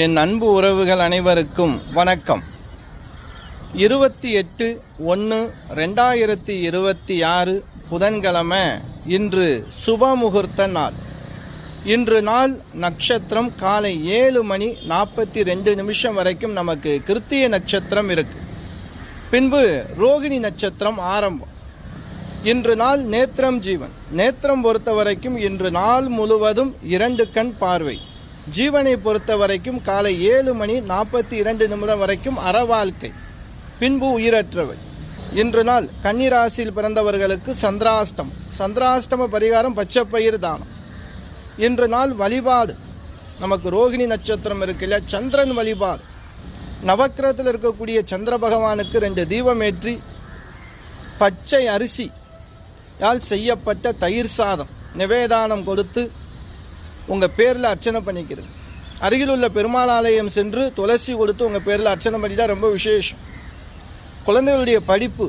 என் அன்பு உறவுகள் அனைவருக்கும் வணக்கம். 28/1/2026 புதன்கிழமை. இன்று சுபமுகூர்த்த நாள். இன்று நாள் நட்சத்திரம் காலை 7:42 வரைக்கும் நமக்கு கிருத்திய நட்சத்திரம் இருக்கு. பின்பு ரோகிணி நட்சத்திரம் ஆரம்பம். இன்று நாள் நேத்திரம் ஜீவன். நேத்திரம் பொறுத்த வரைக்கும் இன்று நாள் முழுவதும் 2 கண் பார்வை. ஜீவனை பொறுத்த வரைக்கும் காலை 7:42 வரைக்கும் அறவாழ்க்கை, பின்பு உயிரற்றவை. இன்று நாள் கன்னிராசியில் பிறந்தவர்களுக்கு சந்திராஷ்டம பரிகாரம் பச்சைப்பயிர் தானம். இன்று நாள் வழிபாடு நமக்கு ரோகிணி நட்சத்திரம் இருக்குல்ல, சந்திரன் வழிபாடு. நவக்கிரகத்தில் இருக்கக்கூடிய சந்திர பகவானுக்கு 2 தீபம் ஏற்றி பச்சை அரிசி யால் செய்யப்பட்ட தயிர் சாதம் நிவேதானம் கொடுத்து உங்கள் பேரில் அர்ச்சனை பண்ணிக்கிறது. அருகில் உள்ள பெருமாள் ஆலயம் சென்று துளசி கொடுத்து உங்கள் பேரில் அர்ச்சனை பண்ணிட்டா ரொம்ப விசேஷம். குழந்தைகளுடைய படிப்பு,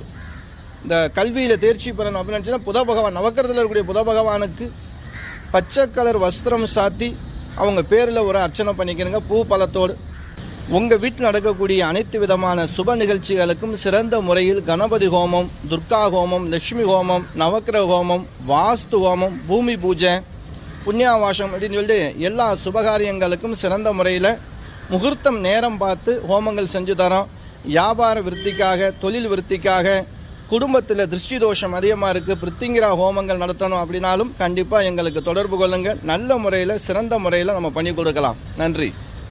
இந்த கல்வியில் தேர்ச்சி பெறணும் அப்படின்னு நினச்சின்னா புத பகவான், நவக்கிரகத்தில் இருக்கக்கூடிய புத பகவானுக்கு பச்சை கலர் வஸ்திரம் சாத்தி அவங்க பேரில் ஒரு அர்ச்சனை பண்ணிக்கிறங்க பூ பழத்தோடு. உங்கள் வீட்டில் நடக்கக்கூடிய அனைத்து விதமான சுப நிகழ்ச்சிகளுக்கும் சிறந்த முறையில் கணபதி ஹோமம், துர்கா ஹோமம், லட்சுமி ஹோமம், நவக்கிரக ஹோமம், வாஸ்து ஹோமம், பூமி பூஜை, புண்ணியாவாசம் அப்படின்னு சொல்லிட்டு எல்லா சுபகாரியங்களுக்கும் சிறந்த முறையில் முகூர்த்தம் நேரம் பார்த்து ஹோமங்கள் செஞ்சு தரோம். வியாபார விருத்திக்காக, தொழில் விருத்திக்காக, குடும்பத்தில் திருஷ்டி தோஷம் அதிகமாக இருக்குது, பிரித்திங்கிரா ஹோமங்கள் நடத்தணும் அப்படின்னாலும் கண்டிப்பாக எங்களுக்கு தொடர்பு கொள்ளுங்கள். நல்ல முறையில் சிறந்த முறையில் நம்ம பண்ணி கொடுக்கலாம். நன்றி.